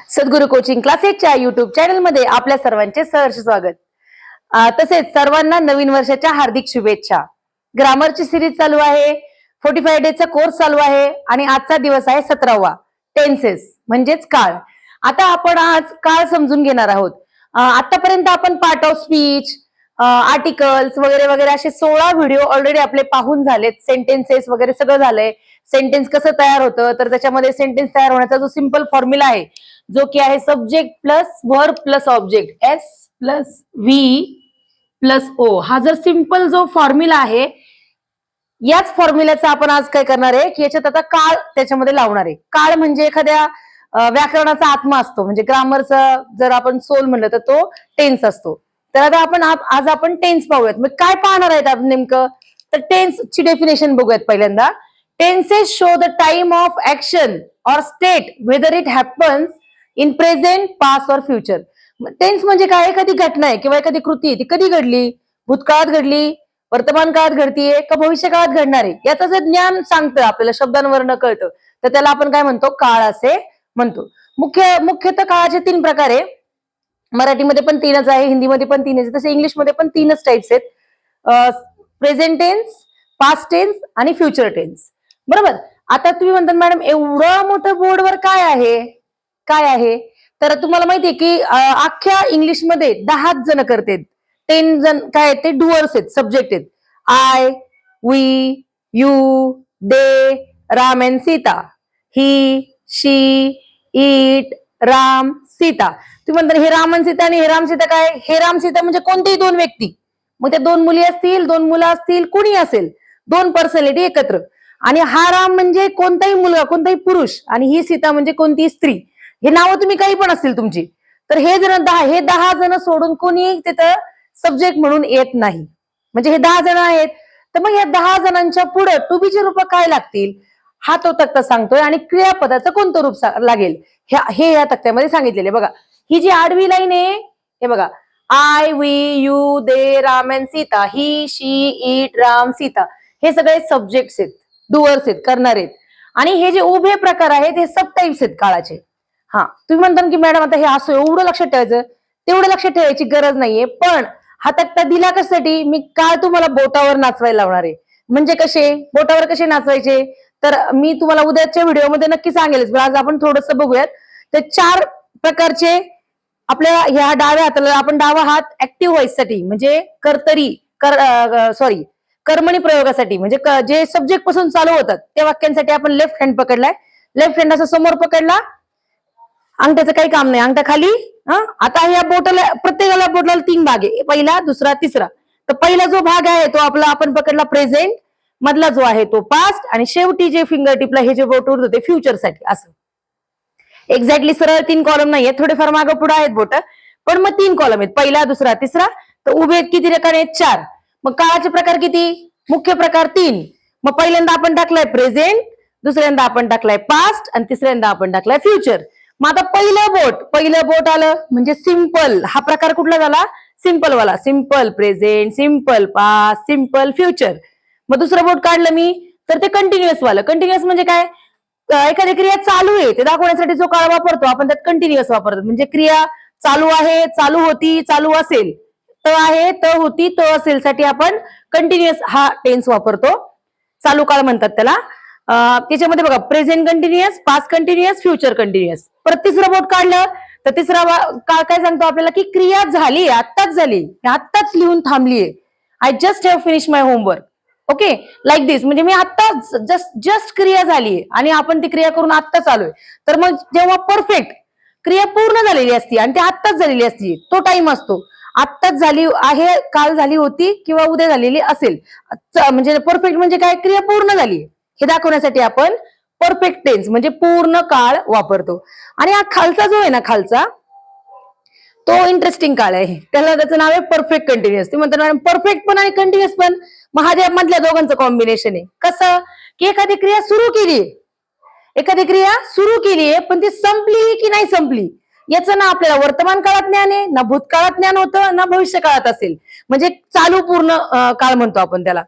सद्गुरू coaching क्लासेसच्या YouTube चॅनलमध्ये आपल्या सर्वांचे सहर्ष स्वागत. तसेच सर्वांना नवीन वर्षाच्या हार्दिक शुभेच्छा. ग्रामरची सिरीज चालू आहे, 45 डेजचा कोर्स चालू आहे आणि आजचा दिवस आहे 17वा, टेन्सेस म्हणजेच काळ. आता आपण आज काळ समजून घेणार आहोत. आतापर्यंत आपण पार्ट ऑफ स्पीच, आर्टिकल्स वगैरे वगैरे असे 16 व्हिडिओ ऑलरेडी आपले पाहून झालेत. सेंटेन्सेस वगैरे सगळं झालंय. सेंटेन्स कसं तयार होतं, तर त्याच्यामध्ये सेंटेन्स तयार होण्याचा जो सिंपल फॉर्म्युला आहे, जो की आहे subject plus verb plus object, S plus V plus O. हा जर सिंपल जो फॉर्म्युला आहे, याच फॉर्म्युल्याचा आपण आज काय करणार आहे की याच्यात आता काळ त्याच्यामध्ये लावणार आहे. काळ म्हणजे एखाद्या व्याकरणाचा आत्मा असतो, म्हणजे ग्रामरचा जर आपण सोल म्हणलं तर तो टेन्स असतो. तर आता आज आपण टेन्स पाहूयात. मग काय पाहणार आहेत आपण नेमकं, तर टेन्स ची डेफिनेशन बघूयात पहिल्यांदा. Tenses show the time of action और state whether it happens in present, past और फ्युचर. टेन्स म्हणजे काय, एखादी घटना आहे किंवा एखादी कृती आहे, ती कधी घडली, भूतकाळात घडली, वर्तमान काळात घडतीये का भविष्य काळात घडणार आहे, याचं जे ज्ञान सांगतं आपल्याला, शब्दांवरनं कळतं, तर त्याला आपण काय म्हणतो, काळ असे म्हणतो. मुख्यतः काळाचे 3 प्रकार आहे. मराठीमध्ये पण 3च आहे, हिंदीमध्ये पण 3च आहे, तसे इंग्लिशमध्ये पण 3च टाइप्स आहेत. प्रेझेंट टेन्स, पास्ट टेन्स आणि फ्युचर टेन्स. बरोबर. आता तुम्ही म्हणता मॅडम एवढं मोठं बोर्डवर काय आहे, तर तुम्हाला माहितीये की अख्ख्या इंग्लिशमध्ये 10 जण करतात. 10 जण काय आहेत, ते डुअर्स आहेत, सब्जेक्ट आहेत. I, we, you, they, Ram and Sita, he, she, it, Ram, Sita. तुम्ही म्हणता हे राम आणि सीता आणि हे राम सीता काय, हे राम सीता म्हणजे कोणतेही 2 व्यक्ती, मग त्या 2 मुली असतील, 2 मुलं असतील, कुणी असेल, 2 पर्सनॅलिटी एकत्र. आणि हा राम म्हणजे कोणताही मुलगा, कोणताही पुरुष, आणि ही सीता म्हणजे कोणतीही स्त्री. हे नावं तुम्ही काही पण असतील तुमची, तर हे 10 जण सोडून कोणी तिथं सब्जेक्ट म्हणून येत नाही. म्हणजे हे 10 जण आहेत, तर मग या 10 जणांच्या पुढे टू बीचे रूप काय लागतील, हा तो तक्ता सांगतोय. आणि क्रियापदाचं कोणतं रूप लागेल हे या तक्त्यामध्ये सांगितलेले. बघा, ही जी आडवी लाईन आहे, हे बघा, I, we, you, they, Ram and Sita, he, she, it, Ram, Sita, हे सगळे सब्जेक्ट्स आहेत, डुअर्स आहेत, करणारे आहेत. आणि हे जे उभे प्रकार आहेत, हे सब टाइप्स आहेत काळाचे. हा, तुम्ही म्हणता की मॅडम आता हे असं एवढं लक्षात ठेवायचं, तेवढं लक्षात ठेवायची गरज नाहीये. पण हा तक्ता दिला कशासाठी, मी काळ तुम्हाला बोटावर नाचवायला लावणार आहे. म्हणजे कसे बोटावर कसे नाचवायचे, तर मी तुम्हाला उद्याच्या व्हिडिओमध्ये नक्की सांगेलच, आज आपण थोडंसं बघूयात. तर 4 प्रकारचे आपल्याला ह्या डाव्या हाताला, आपण डावा हात ऍक्टिव्ह व्हायसाठी म्हणजे कर्मणी प्रयोगासाठी, म्हणजे जे सब्जेक्ट पासून चालू होतात त्या वाक्यांसाठी आपण लेफ्ट हँड पकडलाय. लेफ्ट हँड असं समोर पकडला, अंगठ्याचं काही काम नाही, अंगठा खाली. आता या बोटाला, प्रत्येकाला बोटाला 3 भाग आहे, पहिला, दुसरा, तिसरा. तर पहिला जो भाग आहे तो आपला आपण पकडला प्रेझेंट, मधला जो आहे तो पास्ट, आणि शेवटी जे फिंगर टिपला हे जे बोट उरतं ते फ्युचर साठी. असं एक्झॅक्टली सरळ 3 कॉलम नाहीये, थोडेफार मागं पुढे आहेत बोट, पण मग 3 कॉलम आहेत, पहिला, दुसरा, तिसरा. तर उभे किती रेखाने आहेत, 4. मग काळाचे प्रकार किती, मुख्य प्रकार 3. मग पहिल्यांदा आपण टाकलाय प्रेझेंट, दुसऱ्यांदा आपण टाकलाय पास्ट, आणि तिसऱ्यांदा आपण टाकलाय फ्युचर. मग आता पहिलं बोट आलं म्हणजे सिंपल. हा प्रकार कुठला झाला, सिंपल वाला. Simple present, simple past, simple future. मग दुसरं बोट काढलं मी, तर ते कंटिन्युअस वालं. कंटिन्युअस म्हणजे काय, एखादी क्रिया चालू आहे ते दाखवण्यासाठी जो काळ वापरतो आपण, त्यात कंटिन्युअस वापरतो. म्हणजे क्रिया चालू आहे, चालू होती, चालू असेल, त आहे, त होती, त असेल साठी आपण कंटिन्युअस हा टेन्स वापरतो. चालू काळ म्हणतात त्याला. त्याच्यामध्ये बघा, present continuous, past continuous, future continuous. परत तिसरं बोट काढलं तर तिसरा काळ काय सांगतो आपल्याला, की क्रिया झाली, आत्ताच झाली, आत्ताच लिहून थांबलीये. I just have finish my homework. Okay, like this. म्हणजे मी आत्ताच जस्ट क्रिया झालीये आणि आपण ती क्रिया करून आत्ताच आलोय. तर मग जेव्हा परफेक्ट क्रिया पूर्ण झालेली असती आणि ती आत्ताच झालेली असती, तो टाइम असतो. आत्ताच झाली आहे, काल झाली होती, किंवा उद्या झालेली असेल. म्हणजे परफेक्ट म्हणजे काय, क्रिया पूर्ण झाली हे दाखवण्यासाठी आपण परफेक्ट टेन्स म्हणजे पूर्ण काळ वापरतो. आणि हा खालचा जो आहे ना, खालचा तो इंटरेस्टिंग काळ आहे, त्याला त्याचं नाव आहे परफेक्ट कंटिन्युअस. ते म्हणतात मॅडम परफेक्ट पण आणि कंटिन्युअस पण, मग हा मधल्या दोघांचं कॉम्बिनेशन आहे. कसं की एखादी क्रिया सुरू केलीये, पण ती संपली की नाही संपली याचं ना आपल्याला वर्तमान काळात ज्ञान आहे, ना भूतकाळात ज्ञान होतं, ना भविष्य काळात असेल. म्हणजे चालू पूर्ण काळ म्हणतो आपण त्याला.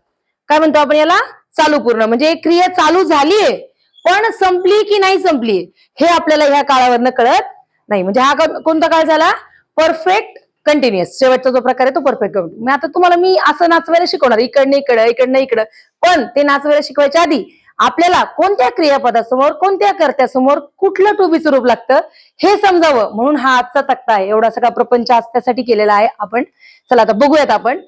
काय म्हणतो आपण याला, चालू पूर्ण. म्हणजे क्रिया चालू झालीये पण संपली की नाही संपली हे आपल्याला ह्या काळावरनं कळत नाही. म्हणजे हा कोणता काळ झाला? Perfect continuous. शेवटचा जो प्रकार आहे तो परफेक्ट कंटिन्युअस. आता तुम्हाला मी असं नाचवायला शिकवणार, इकडनं इकडं इकडनं इकडं, पण ते नाचवायला शिकवायच्या आधी आपल्याला कोणत्या क्रियापदासमोर कोणत्या कर्त्यासमोर कुठलं टू बी स्वरूप लागतं हे समजावं म्हणून हा आजचा तक्ता आहे. एवढा सगळा प्रपंच आज त्यासाठी केलेला आहे आपण. चला आता बघूयात आपण.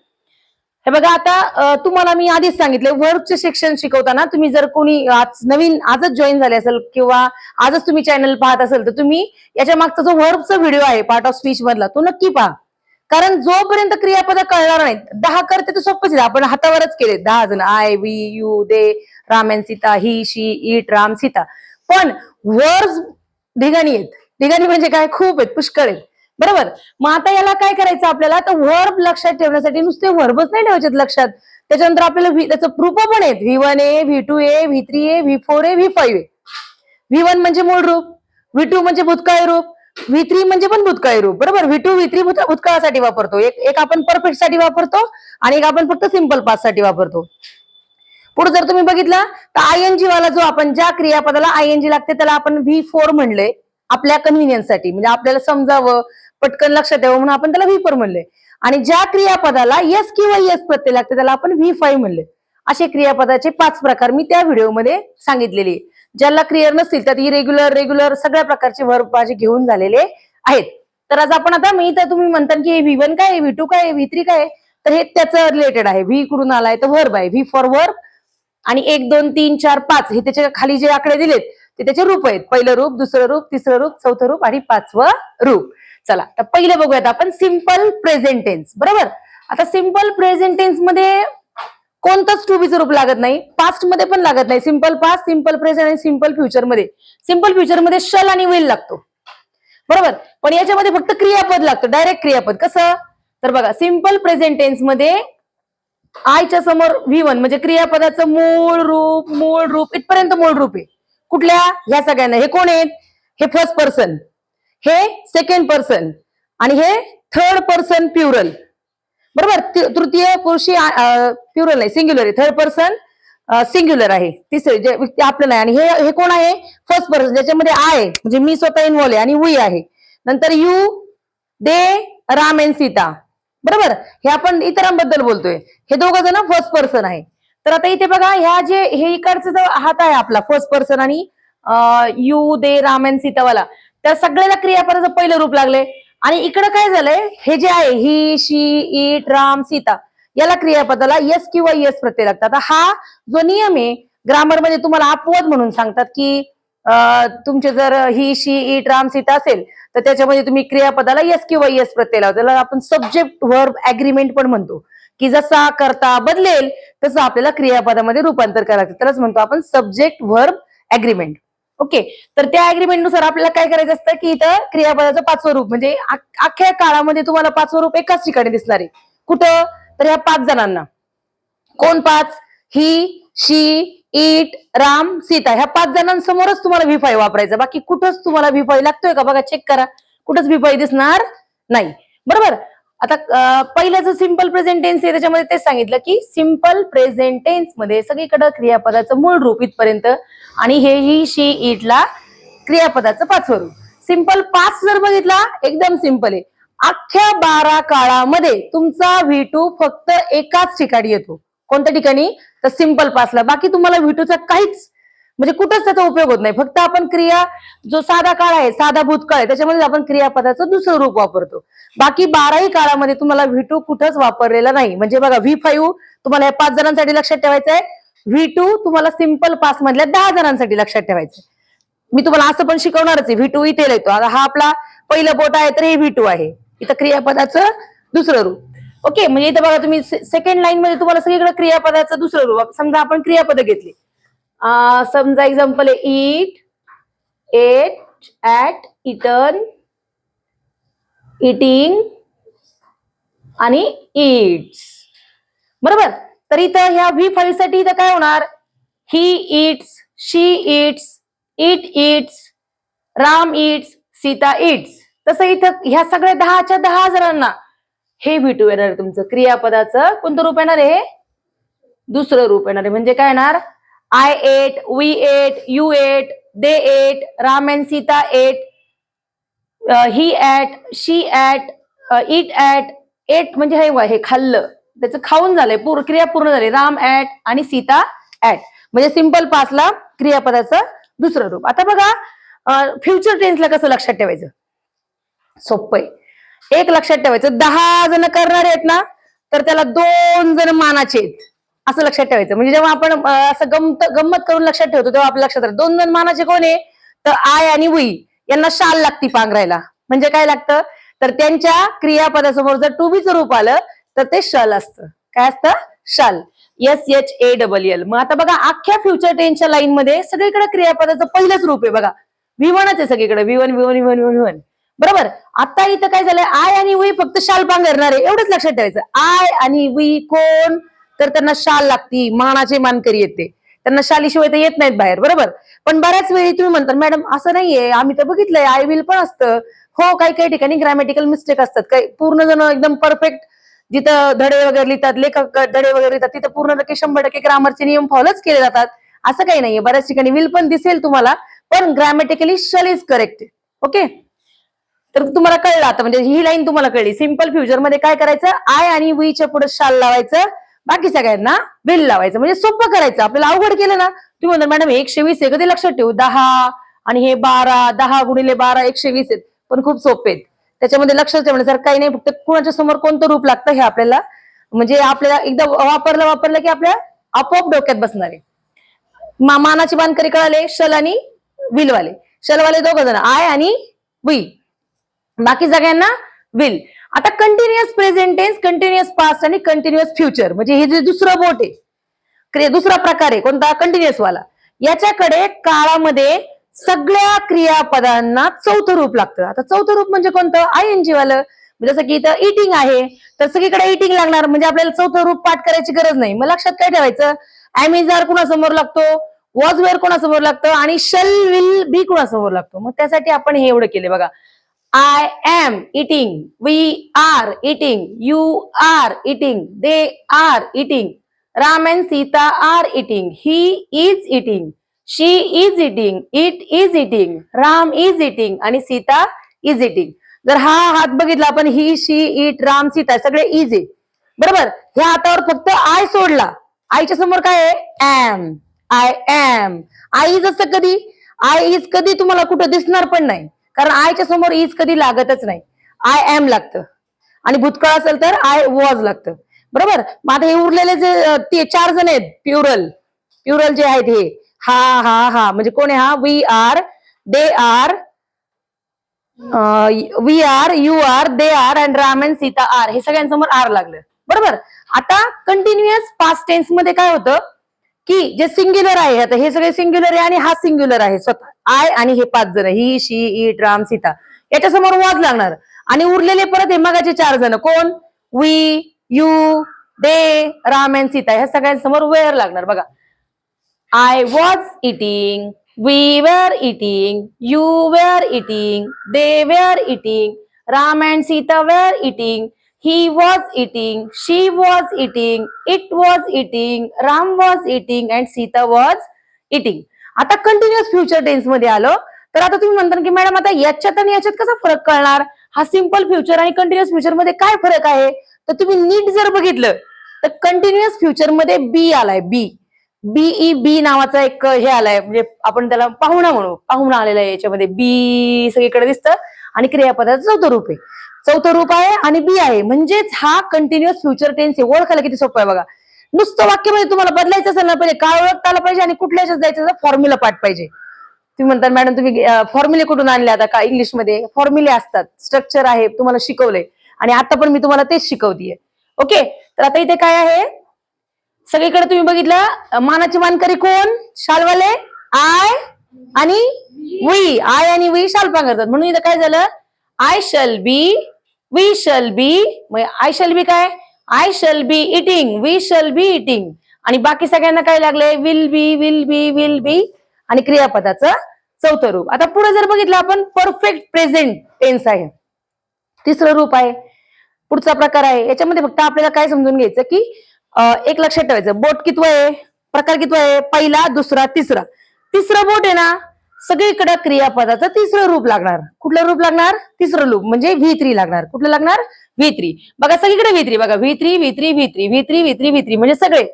हे बघा, आता तुम्हाला मी आधीच सांगितलं, वर्बचे शिक्षण शिकवताना तुम्ही जर कोणी नवीन आजच जॉईन झाले असेल किंवा आजच तुम्ही चॅनल पाहत असेल तर तुम्ही याच्या मागचा जो वर्बचा व्हिडिओ आहे पार्ट ऑफ स्पीच मधला तो नक्की पहा. कारण जोपर्यंत क्रियापद कळणार नाहीत, 10 करते तर सोपंच आहे. आपण हातावरच केले 10 जण, I, we, you, they, Ram and Sita, he, she, it, Ram, Sita. पण वर्ब्स ढिगाणी आहेत. ढिगाणी म्हणजे काय? खूप आहेत, पुष्कळ आहेत. बरोबर. मग आता याला काय करायचं आपल्याला? तर वर्ब लक्षात ठेवण्यासाठी नुसते वर्बच नाही ठेवायचे लक्षात, त्याच्यानंतर आपल्याला त्याचं प्रूफ पण आहेत. V1A, V2A, V3A, V4A, V5A. V1 म्हणजे मूळ रूप, V2 म्हणजे भूतकाळी रूप, V3 म्हणजे पण भूतकाळी रूप. बरोबर. V2, V3 भूतकाळासाठी वापरतो, एक आपण परफेक्ट साठी वापरतो आणि एक आपण फक्त सिंपल पास साठी वापरतो. पुढे जर तुम्ही बघितलं तर ING वाला जो आपण ज्या क्रियापदाला ING लागते त्याला आपण V4 म्हणले आपल्या कन्व्हिनियन्ससाठी, म्हणजे आपल्याला समजावं, पटकन लक्षात यावं म्हणून आपण त्याला V4 म्हणले. आणि ज्या क्रियापदाला यस किंवा यस प्रत्यय लागते त्याला आपण V5 म्हणले. असे क्रियापदाचे 5 प्रकार मी त्या व्हिडिओमध्ये सांगितलेले. ज्याला क्लिअर नसतील तर इरेग्युलर, रेग्युलर सगळ्या प्रकारचे वर्ब माझे घेऊन झालेले आहेत. तर आज आपण आता मी तर तुम्ही म्हणता की V1 काय, V2 काय, V3 काय, तर हे त्याचं रिलेटेड आहे. V कडून आलाय तर वर्ब आहे, V फॉर वर्ब. आणि 1, 2, 3, 4, 5 हे त्याच्या खाली जे आकडे दिलेत ते त्याचे रूप आहेत. पहिलं रूप, दुसरं रूप, तिसरं रूप, चौथं रूप आणि 5वं रूप. चला तर पहिले बघूयात आपण सिंपल प्रेझेंट टेन्स. बरोबर. आता सिंपल प्रेझेंट टेन्स मध्ये कोणतंच टू बीचं रूप लागत नाही, पास्ट मध्ये पण लागत नाही. सिंपल पास्ट, सिंपल प्रेझेंट आणि सिंपल फ्युचर मध्ये. सिंपल फ्युचर मध्ये शल आणि विल लागतो. बरोबर. पण याच्यामध्ये फक्त क्रियापद लागतं, डायरेक्ट क्रियापद. कसं? तर बघा, सिंपल प्रेझेंट टेन्स मध्ये आयच्या समोर V1 म्हणजे क्रियापदाचं मूळ रूप इथपर्यंत मूळ रूप आहे. कुठल्या? ह्या सगळ्यांना. हे कोण आहेत? हे फर्स्ट पर्सन, हे सेकंड पर्सन आणि हे थर्ड पर्सन प्युरल. बरोबर. तृतीय पुरुषी प्युरल नाही, सिंग्युलर आहे. थर्ड पर्सन सिंग्युलर आहे. तिसरे जे व्यक्ती आपल्याला आहे. आणि हे कोण आहे? फर्स्ट पर्सन, ज्याच्यामध्ये आय म्हणजे मी स्वतः इन्व्हॉल्व आहे आणि वी आहे. नंतर you, they, Ram and Sita. बरोबर. हे आपण इतरांबद्दल बोलतोय. हे दोघं जण फर्स्ट पर्सन आहे. तर आता इथे बघा, ह्या जे हे इकडचा जो हात आहे आपला फर्स्ट पर्सन आणि यू, दे, राम अँड सीतावाला, त्या सगळ्याला क्रियापदाचं पहिलं रूप लागले. आणि इकडे काय झालंय? हे जे आहे ही, शी, इट, राम, सीता, याला क्रियापदाला यस किंवा यस प्रत्यय लागतात. आता हा जो नियम आहे ग्रामरमध्ये तुम्हाला अपवाद म्हणून सांगतात की तुमचे जर ही, शी, इट, राम, सीता असेल तर त्याच्यामध्ये तुम्ही क्रियापदाला यस किंवा यस प्रत्यय लावता. त्याला आपण सब्जेक्ट वर्ब अग्रीमेंट पण म्हणतो, की जसा करता बदलेल तसं आपल्याला क्रियापदामध्ये रूपांतर करायचं. त्यालाच म्हणतो आपण सब्जेक्ट वर्ब अग्रीमेंट. ओके. तर त्या अग्रीमेंटनुसार आपल्याला काय करायचं असतं की इथं क्रियापदाचं 5वं रूप म्हणजे अख्ख्या काळामध्ये तुम्हाला 5वं रूप एकाच ठिकाणी दिसणार आहे. कुठं? तर ह्या 5 जणांना. कोण 5? ही, शी, इट, राम, सीता, ह्या 5 जणांसमोरच तुम्हाला V5 वापरायचं. बाकी कुठंच तुम्हाला V5 लागतोय का? बघा, चेक करा, कुठंच V5 दिसणार नाही. बरोबर. आता पहिल्याचं सिंपल प्रेझेंट टेन्स आहे, त्याच्यामध्ये तेच सांगितलं की सिंपल प्रेझेंट टेन्स मध्ये सगळीकडे क्रियापदाचं मूळ रूप इथपर्यंत आणि हे ही, शी, इटला क्रियापदाचं 5वं रूप. सिंपल पास्ट जर बघितला, एकदम सिंपल आहे. अख्ख्या 12 काळामध्ये तुमचा V2 फक्त एकाच ठिकाणी येतो. कोणत्या ठिकाणी? तर सिंपल पासला. बाकी तुम्हाला V2चा काहीच म्हणजे कुठंच त्याचा उपयोग होत नाही. फक्त आपण क्रिया जो साधा काळ आहे, साधा भूतकाळ आहे, त्याच्यामध्ये आपण क्रियापदाचं दुसरं रूप वापरतो. बाकी 12ही काळामध्ये तुम्हाला V2 कुठंच वापरलेला नाही. म्हणजे बघा, V5 तुम्हाला या 5 जणांसाठी लक्षात ठेवायचं आहे. V2 तुम्हाला सिंपल पास मधल्या 10 जणांसाठी लक्षात ठेवायचं. मी तुम्हाला असं पण शिकवणारच आहे. V2 इथे लिहितो. आता हा आपला पहिलं बोट आहे तर हे V2 आहे. इथं क्रियापदाचं दुसरं रूप. ओके. म्हणजे इथं बघा, तुम्ही सेकंड लाईन मध्ये तुम्हाला सगळीकडे क्रियापदाचं दुसरं रूप. समजा आपण क्रियापद घेतली. समजा एक्झाम्पल आहे eat, ate, ate, eaten, eating आणि इट्स. बरोबर. तर इथं ह्या V5 साठी इथं काय होणार? He eats, she eats, it eats, Ram eats, Sita eats. तसं इथं ह्या सगळ्या 10च्या 10 जणांना हे V2 येणार आहे. तुमचं क्रियापदाचं कोणतं रूप येणार आहे? दुसरं रूप येणार आहे. म्हणजे काय येणार? I ate, we ate, you ate, they ate, Ram and Sita ate, he ate, she ate, it ate, ate म्हणजे हे खाल्लं, त्याचं खाऊन झालंय, क्रिया पूर्ण झाली. राम ॲट आणि सीता ॲट, म्हणजे सिंपल पासला क्रियापदाचं दुसरं रूप. आता बघा फ्युचर टेन्सला कसं लक्षात ठेवायचं, सोपं आहे. एक लक्षात ठेवायचं, 10 जण करणार आहेत ना, तर त्याला 2 जण मानाचे आहेत, असं लक्षात ठेवायचं. म्हणजे जेव्हा आपण असं गंमत करून लक्षात ठेवतो तेव्हा आपल्या लक्षात राहतं. 2 जण मानाचे कोण आहे, तर आय आणि वी यांना शाल लागती पांघरायला. म्हणजे काय लागतं, तर त्यांच्या क्रियापदासमोर जर टू बीचं रूप आलं तर ते शल असतं. काय असतं, शल. SHALL. मग आता बघा अख्ख्या फ्युचर टेन्सच्या लाईन मध्ये सगळीकडे क्रियापदाचं पहिलंच रूप आहे बघा, V1च आहे सगळीकडे, V1. बरोबर. आता इथं काय झालंय, आय आणि वी फक्त शाल पांघरणार आहे, एवढंच लक्षात ठेवायचं. आय आणि वी कोण, तर त्यांना शाल लागती, मानाचे मानकरी येते, त्यांना शालीशिवाय तर येत नाहीत बाहेर. बरोबर. पण बऱ्याच वेळी तुम्ही म्हणता मॅडम असं नाहीये, आम्ही तर बघितलंय आय विल पण असतं. हो, काही ठिकाणी ग्रॅमॅटिकल मिस्टेक असतात, काही पूर्ण जण एकदम परफेक्ट जिथं धडे वगैरे लिहितात, लेखक धडे वगैरे लिहितात, तिथं पूर्ण 100% ग्रामरचे नियम फॉलोच केले जातात. असं काही नाहीये, बऱ्याच ठिकाणी विल पण दिसेल तुम्हाला, पण grammatically shall is correct. Okay, तर तुम्हाला कळलं आता, म्हणजे ही लाईन तुम्हाला कळली. सिंपल फ्युचर मध्ये काय करायचं, आय आणि वीच्या पुढे शाल लावायचं, बाकी सगळ्यांना विल लावायचं. म्हणजे सोपं करायचं. आपल्याला अवघड केलं ना, तुम्ही म्हणता मॅडम 120 आहे, कधी लक्षात ठेवू, 10 आणि हे 12, 10 गुणिले 12 120 आहेत, पण खूप सोपे आहेत. त्याच्यामध्ये लक्षात ठेवण्यासारखं काही नाही, फक्त कुणाच्या समोर कोणतं रूप लागतं हे आपल्याला, म्हणजे आपल्याला एकदा वापरलं की आपल्या आपोआप डोक्यात बसणार आहे. मानाची मानकरी कळाले, शल आणि विलवाले. शलवाले 2 जण, आय आणि वी, बाकी सगळ्यांना विल. आता continuous present tense, continuous past आणि कंटिन्युअस फ्युचर, म्हणजे हे जे दुसरं बोट आहे, दुसरा प्रकार आहे कोणता, कंटिन्युअस वाला. याच्याकडे काळामध्ये सगळ्या क्रियापदांना चौथं रूप लागतं. आता चौथं रूप म्हणजे कोणतं, ING वालं. जसं की इथं इटिंग आहे, तर सगळीकडे इटिंग लागणार, म्हणजे आपल्याला चौथं रूप पाठ करायची गरज नाही. मग लक्षात काय ठेवायचं, ॲमिजार कुणासमोर लागतो, वॉज वेअर कुणासमोर लागतं, आणि शल विल बी कुणासमोर लागतो. मग त्यासाठी आपण हे एवढं केले बघा, I am eating, we are eating, you are eating, they are eating, Ram and Sita are eating, he is eating, she is eating, it is eating, Ram is eating आणि Sita is eating. जर हा हात बघितला आपण, ही, she, it, Ram, Sita सगळे is आहे. बरोबर. ह्या हातावर फक्त आय सोडला, आईच्या समोर काय आहे, am. I am. I is असतं कधी, आय इज कधी तुम्हाला कुठं दिसणार पण नाही, कारण आयच्या समोर इज कधी लागतच नाही, आय एम लागतं. आणि भूतकाळ असेल तर आय वॉज लागतं. बरोबर. मग आता हे उरलेले जे ते 4 जण आहेत, प्युरल जे आहेत हे, हा म्हणजे कोण आहे हा, we are, they are, we are, you are, they are and Ram and Sita are, हे सगळ्यांसमोर आर लागलं. बरोबर. आता कंटिन्युअस पास्ट टेन्स मध्ये काय होतं, की जे सिंग्युलर आहे, आता हे सगळे सिंग्युलर आहे आणि हा सिंग्युलर आहे स्वतः, आय आणि हे 5 जण, he, she, it, Ram, Sita, याच्यासमोर वॉज लागणार. आणि उरलेले परत हे मगाचे 4 जण कोण, we, you, they, Ram and Sita, ह्या सगळ्यांसमोर वेअर लागणार. बघा, I was eating, we were eating, you were eating, they were eating, Ram and Sita were eating, he was eating, she was eating, it was eating, Ram was eating and Sita was eating. आता continuous future tense मध्ये आलो, तर आता तुम्ही म्हणता की madam आता याच्यात आणि याच्यात कसा फरक कळणार, हा सिंपल फ्युचर आणि कंटिन्युअस फ्युचर मध्ये काय फरक आहे, तर तुम्ही नीट जर बघितलं तर कंटिन्युअस फ्युचर मध्ये बी आलाय, बी नावाचा एक हे आलाय, म्हणजे आपण त्याला पाहुणा म्हणू, पाहुणा आलेला आहे याच्यामध्ये, बी सगळीकडे दिसतं आणि क्रियापदाचं चौथं रूप आहे, चौथं रूप आहे आणि बी आहे, म्हणजेच हा कंटिन्युअस फ्युचर टेन्स आहे. ओळखायला किती सोपं आहे बघा. नुसतं वाक्यामध्ये तुम्हाला बदलायचं असेल ना, पहिले काळ ओळखता आला पाहिजे आणि कुठल्या याच्यात जायचं फॉर्म्युला पाठ पाहिजे. तुम्ही म्हणता मॅडम तुम्ही फॉर्म्युले कुठून आणले, आता का इंग्लिशमध्ये फॉर्म्युले असतात, स्ट्रक्चर आहे, तुम्हाला शिकवलंय आणि आता पण मी तुम्हाला तेच शिकवतीये. ओके, तर आता इथे काय आहे, सगळीकडे तुम्ही बघितलं, मानाची मानकरी कोण, शालवाले आय आणि वी, आय आणि वी शाल पांघरतात, म्हणून इथं काय झालं, I shall be, we shall be, I shall be काय, I shall be eating, we shall be eating, आणि बाकी सगळ्यांना काय लागले, विल बी आणि क्रियापदाचं चौथं रूप. आता पुढे जर बघितलं आपण, परफेक्ट प्रेझेंट टेन्स आहे, तिसरं रूप आहे, पुढचा प्रकार आहे. याच्यामध्ये फक्त आपल्याला काय समजून घ्यायचं की एक लक्षात ठेवायचं, बोट कितवं आहे, प्रकार कितवा आहे, पहिला, दुसरा, तिसरा. तिसरं बोट आहे ना, सगळीकडे क्रियापदाचं तिसरं रूप लागणार. कुठलं रूप लागणार? तिसरं रूप म्हणजे V3 लागणार. कुठलं लागणार? V3. बघा सगळीकडे V3 बघा V3 V3 V3 V3 V3 V3 म्हणजे सगळे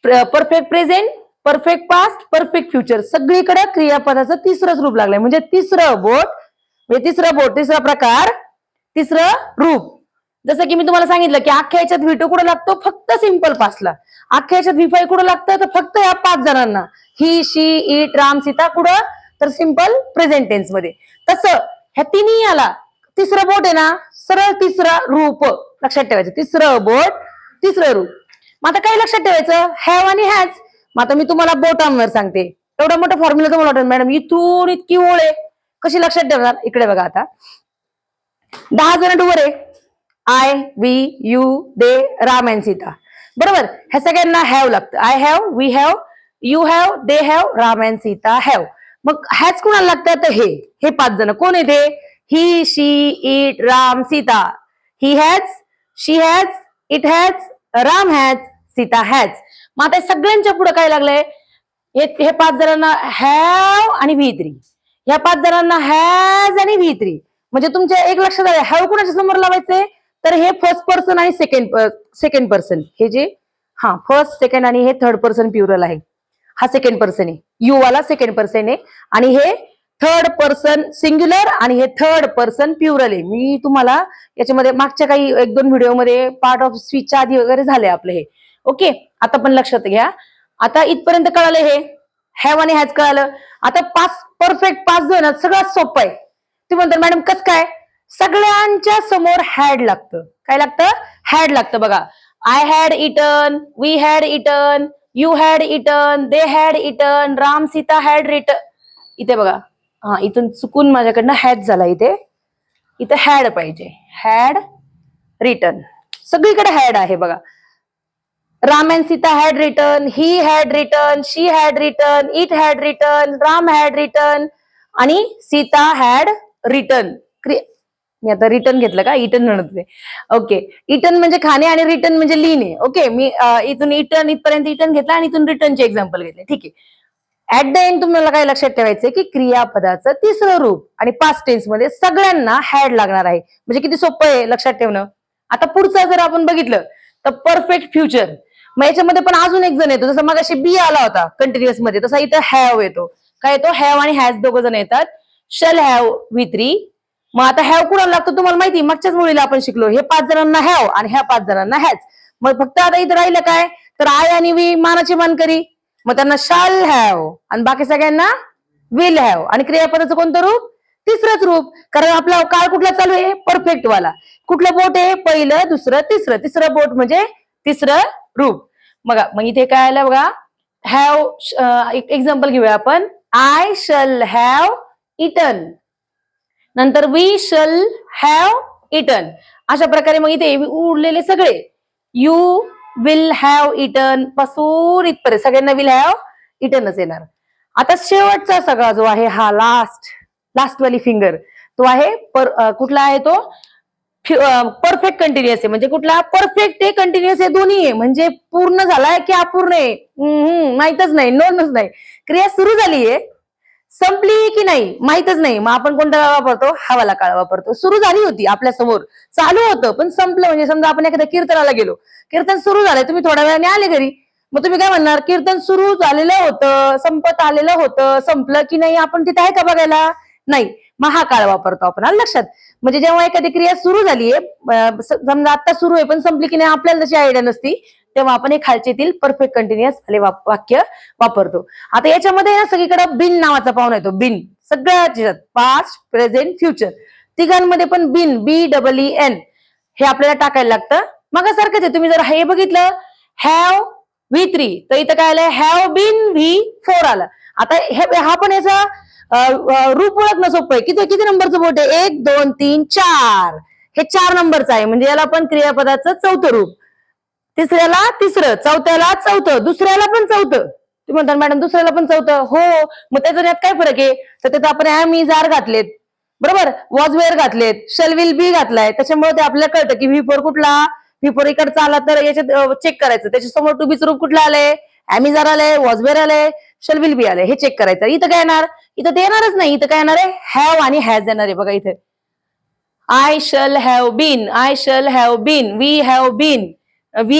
perfect present, perfect past, perfect future सगळीकडे क्रियापदाचं तिसरंच रूप लागलंय. म्हणजे तिसरं बोट तिसरा प्रकार, तिसरं रूप. जसं की मी तुम्हाला सांगितलं की अख्ख्या याच्यात V2 कुठं लागतो? फक्त सिंपल पास्टला. अख्ख्या याच्यात V5 कुठं लागतं? तर फक्त या 5 जणांना, ही, शी, इट, राम, सीता कुठं? तर सिंपल प्रेझेंट टेन्स मध्ये. तसं ह्या तिन्ही याला तिसरं बोट आहे ना, सरळ तिसरा रूप लक्षात ठेवायचं. तिसरं बोट तिसरं रूप. मग आता काय लक्षात ठेवायचं? हॅव आणि हॅज. मग आता मी तुम्हाला बोटांवर सांगते. एवढा मोठा फॉर्म्युला तुम्हाला वाटत मॅडम इथून इतकी ओळ आहे, कशी लक्षात ठेवणार? इकडे बघा आता 10 जण डुवर आहे. I, we, you, they, Ram and Sita. बरोबर. ह्या सगळ्यांना हॅव लागतं. I have, we have, you have, they have, Ram and Sita have. मग हॅज कुणाला लागतं? तर हे 5 जण कोण आहे ते? He, she, it, Ram, Sita. He has, she has, it has, Ram has, Sita has. मग आता सगळ्यांच्या पुढे काय लागलंय? हे 5 जणांना हॅव आणि V3. ह्या 5 जणांना हॅज आणि V3. म्हणजे तुमच्या एक लक्षात आलं हॅव कुणाच्या समोर लावायचे? तर हे फर्स्ट पर्सन आणि सेकंड पर्सन. हे जे फर्स्ट, सेकंड आणि हे थर्ड पर्सन प्युरल आहे. हा सेकंड पर्सन आहे. यू वाला सेकंड पर्सन आहे आणि हे थर्ड पर्सन सिंग्युलर आणि हे थर्ड पर्सन प्युरल आहे. मी तुम्हाला याच्यामध्ये मागच्या काही 1-2 व्हिडिओमध्ये पार्ट ऑफ स्पीचच्या आधी वगैरे झाले आपले हे. ओके. आता पण लक्षात घ्या. आता इथपर्यंत कळालं हे हॅव आणि हॅज कळालं. आता परफेक्ट पास जण सगळ्यात सोपं आहे. ते म्हणतात मॅडम कसं काय? सगळ्यांच्या समोर हॅड लागतं. काय लागतं? हॅड लागतं. बघा I had eaten, we had eaten, you had eaten, they had eaten, Ram Sita had written. इथे बघा इथून चुकून माझ्याकडनं हॅज झाला. इथे हॅड पाहिजे. Had return. सगळीकडे हॅड आहे बघा. Ram and Sita had written, he had written, she had written, it had written, Ram had written आणि सीता हॅड रिटन. मी आता रिटर्न घेतलं का? इटन म्हणत होते. ओके. इटन म्हणजे खाणे आणि रिटर्न म्हणजे लिहिणे. ओके. मी इथून इथपर्यंत इटन घेतला आणि इथून रिटर्नचे एक्झाम्पल घेतले. ठीक आहे. ऍट द एंड तुम्हाला काय लक्षात ठेवायचंय की क्रियापदाचं तिसरं रूप आणि पास्ट टेन्स मध्ये सगळ्यांना हॅड लागणार आहे. म्हणजे किती सोपं आहे लक्षात ठेवणं. आता पुढचं जर आपण बघितलं तर परफेक्ट फ्युचर. मग याच्यामध्ये पण अजून एक जण येतो. जसं मग अशी बी आला होता कंटिन्युअस मध्ये, तसा इथं हॅव येतो. काय येतो? हॅव आणि हॅज दोघं जण येतात. शल हॅव V3. मग आता हॅव कुणाला लागतो तुम्हाला माहिती? मागच्याच मुलीला आपण शिकलो. हे 5 जणांना हॅव आणि ह्या 5 जणांना हॅज. मग फक्त आता इथं राहिलं काय? तर आय आणि वी मानाची मानकरी. मग त्यांना शाल हॅव आणि बाकी सगळ्यांना विल हॅव. आणि क्रियापदाचं कोणतं रूप? तिसरंच रूप. कारण आपला काळ कुठला चालू आहे? परफेक्ट वाला. कुठलं बोट आहे? पहिलं, दुसरं, तिसरं. तिसरं बोट म्हणजे तिसरं रूप. मग इथे काय आलं बघा. हॅव एक एक्झाम्पल घेऊया आपण. I shall have eaten. नंतर वी शल हॅव इटन. अशा प्रकारे मग इथे उरलेले सगळे यू विल हॅव इटन पासून इथपर्यंत सगळ्यांना विल हॅव इटनच येणार. आता शेवटचा सगळा जो आहे हा लास्ट वाली फिंगर तो आहे कुठला आहे तो? परफेक्ट कंटिन्युअस आहे. म्हणजे कुठला? परफेक्ट आहे, कंटिन्युअस आहे, दोन्ही आहे. म्हणजे पूर्ण झालाय की अपूर्ण आहे माहितच नाही. नोंदच नाही. क्रिया सुरू झालीये, संपली की नाही माहितच नाही. मग आपण कोणता काळ वापरतो? हा वाला काळ वापरतो. सुरू झाली होती आपल्या समोर, चालू होतं पण संपलं. म्हणजे समजा आपण एखाद्या कीर्तनाला गेलो, कीर्तन सुरू झालंय, तुम्ही थोड्या वेळाने आले घरी, मग तुम्ही काय म्हणणार? कीर्तन सुरू झालेलं होतं, संपत आलेलं होतं, संपलं की नाही आपण तिथे आहे का बघायला? नाही. मग हा काळ वापरतो आपण. आलं लक्षात? म्हणजे जेव्हा एखादी क्रिया सुरू झालीये, समजा आता सुरू आहे पण संपली की नाही आपल्याला तशी आयडिया नसती, तेव्हा आपण हे खालचेतील परफेक्ट कंटिन्युअस वाक्य वापरतो. आता याच्यामध्ये ना सगळीकडे बिन नावाचा पाहुणा येतो. बिन सगळ्यात पास्ट, प्रेझेंट, फ्युचर तिघांमध्ये पण बिन BEEN हे आपल्याला टाकायला लागतं. मग सारखंच आहे. तुम्ही जर हे बघितलं हॅव V3 तर इथं काय आलंय? हॅव बिन V4 आलं. आता हा पण याचा रूप ओळखणं सोपं आहे. किती नंबरचं बोट आहे? 1 2 3 4. हे 4 नंबरचं आहे. म्हणजे याला पण क्रियापदाचं चौथं रूप. तिसऱ्याला तिसरं, चौथ्याला चौथं, दुसऱ्याला पण चौथं. तुम्ही म्हणता मॅडम दुसऱ्याला पण चौथं? हो. मग त्याच्यात काय फरक आहे? तर त्यात आपण ऍम इज आर घातलेत, बरोबर, वॉज वेअर घातलेत, शल विल बी घातलाय. त्याच्यामुळे ते आपल्याला कळतं की V4 कुठला? V4 इकडचा आला तर याच्यात चेक करायचं. त्याच्यासमोर टू बीचं रूप कुठलं आलंय? ऍम इज आर आलंय, वॉज वेअर आलंय, शल विल बी आलंय, हे चेक करायचं. इथं काय येणार? इथं ते येणारच नाही. इथं काय येणार आहे, हॅव आणि हॅज येणार आहे. बघा इथे I shall have been, I shall have been, we have been, we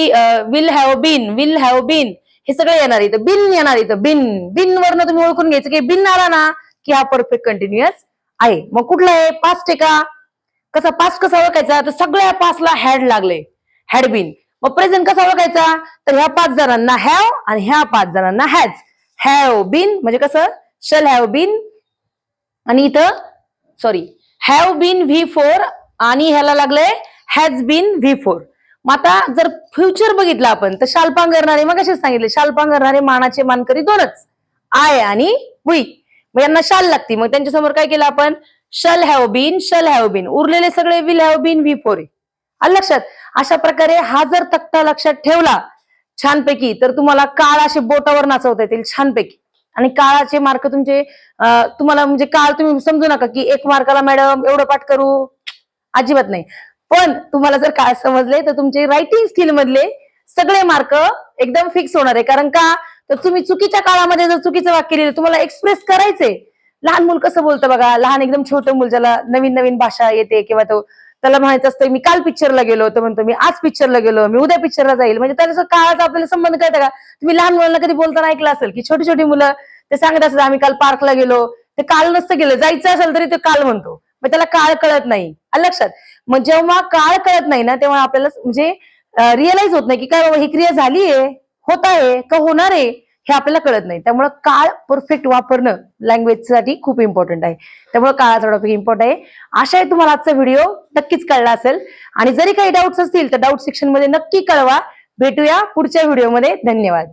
will have been, will have been, हे सगळं येणार इथं. बिन येणार इथं. बिन, बिन वरनं तुम्ही ओळखून घ्यायचं की बिन आला ना की हा परफेक्ट कंटिन्युअस आहे. मग कुठला आहे, पास्ट आहे का? कसा पास्ट कसा ओळखायचा, तर सगळ्या पास्टला हॅड लागले, हॅड बीन. मग प्रेझेंट कसा ओळखायचा, तर ह्या 5 जणांना हॅव आणि ह्या 5 जणांना हॅज. हॅव बीन म्हणजे कसं, शल हॅव बीन, आणि इथं सॉरी हॅव बीन V4 आणि ह्याला लागलंय हॅज बीन V4. मग आता जर फ्युचर बघितलं आपण तर शालपांघरणारे, मग कसे सांगितले, शालपांघरणारे मानाचे मानकरी दोनच, आय आणि वी. मग यांना शाल लागती. मग त्यांच्या समोर काय केलं आपण, shall have been, shall have been. उरलेले सगळे विल हॅव बीन V4 आहे. आलं लक्षात. अशा प्रकारे हा जर तक्ता लक्षात ठेवला छानपैकी तर तुम्हाला काळ असे बोटावर नाचवता येतील छानपैकी. आणि काळाचे मार्क तुमचे तुम्हाला म्हणजे काळ तुम्ही समजू नका की 1 मार्काला मॅडम एवढं पाठ करू, अजिबात नाही. पण तुम्हाला जर काळ समजले तर तुमचे रायटिंग स्किल मधले सगळे मार्क एकदम फिक्स होणार आहे. कारण का, तर तुम्ही चुकीच्या काळामध्ये जर चुकीचं वाक्य लिहिलं, तुम्हाला एक्सप्रेस करायचंय. लहान मूल कसं बोलतं बघा, लहान एकदम छोटं मूल ज्याला नवीन नवीन भाषा येते किंवा तो त्याला म्हणायचं असतं मी काल पिक्चरला गेलो, तर म्हणतो मी आज पिक्चरला गेलो, मी उद्या पिक्चरला जाईल. म्हणजे त्याचा काळाचा आपल्याला संबंध कळतं का? तुम्ही लहान मुलांना कधी बोलताना ऐकलं असेल की छोटी छोटी मुलं ते सांगत असतात आम्ही काल पार्कला गेलो, ते काल नसतं गेलं, जायचं असेल तरी ते काल म्हणतो. मग त्याला काळ कळत नाही. आलं लक्षात. मग जेव्हा काळ कळत नाही ना तेव्हा आपल्याला म्हणजे रिअलाइज होत नाही की काय बाबा ही क्रिया झालीये, होत आहे का होणार आहे, हे आपल्याला कळत नाही. त्यामुळे काळ परफेक्ट वापरणं लँग्वेजसाठी खूप इम्पॉर्टंट आहे. त्यामुळे काळाचा टॉपिक इम्पॉर्टंट आहे. आशा आहे तुम्हाला आजचा व्हिडिओ नक्कीच कळला असेल. आणि जरी काही डाऊट्स असतील तर डाऊट सेक्शन मध्ये नक्की कळवा. भेटूया पुढच्या व्हिडिओमध्ये. धन्यवाद.